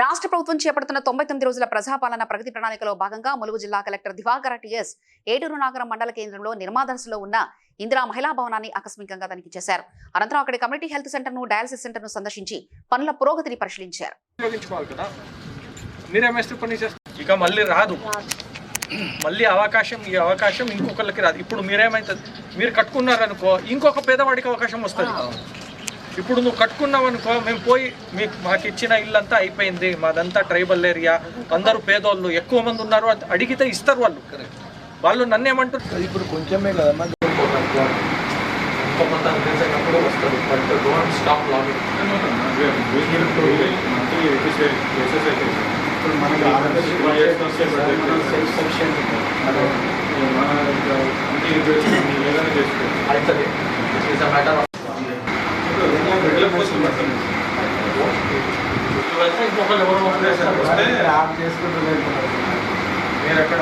రాష్ట్ర ప్రభుత్వం చేపడుతున్న 99 రోజుల ప్రజాపాలన ప్రగతి ప్రణాళికలో భాగంగా ములుగు జిల్లా కలెక్టర్ దివాకర్ టీఎస్ ఏటూరు నాగరం మండల కేంద్రంలో నిర్మాదర్శలో ఉన్న ఇందిరా మహిళా భవనాన్ని ఆకస్మికంగా తనిఖీ చేశారు. అనంతరం అక్కడి కమ్యూనిటీ హెల్త్ సెంటర్ ను డయాలసిస్ సెంటర్ ను సందర్శించి పనుల పురోగతిని పరిశీలించారు. ఇక మళ్ళీ రాదు, మళ్ళీ ఈ అవకాశం ఇంకొకరికి రాదు. ఇప్పుడు మీరేమైతుంది, మీరు కట్టుకున్నారనుకో ఇంకొక పేదవాడికి అవకాశం వస్తుంది. ఇప్పుడు నువ్వు కట్టుకున్నావు అనుకో, మేము పోయి మాకు ఇచ్చిన ఇల్లంతా అయిపోయింది, మాదంతా ట్రైబల్ ఏరియా, అందరూ పేదోళ్ళు ఎక్కువ మంది ఉన్నారు, అడిగితే ఇస్తారు వాళ్ళు నన్ను ఏమంటారు, ఇప్పుడు కొంచెమే కదా ఇంకొకరు ఎవరు మీరు ఎక్కడ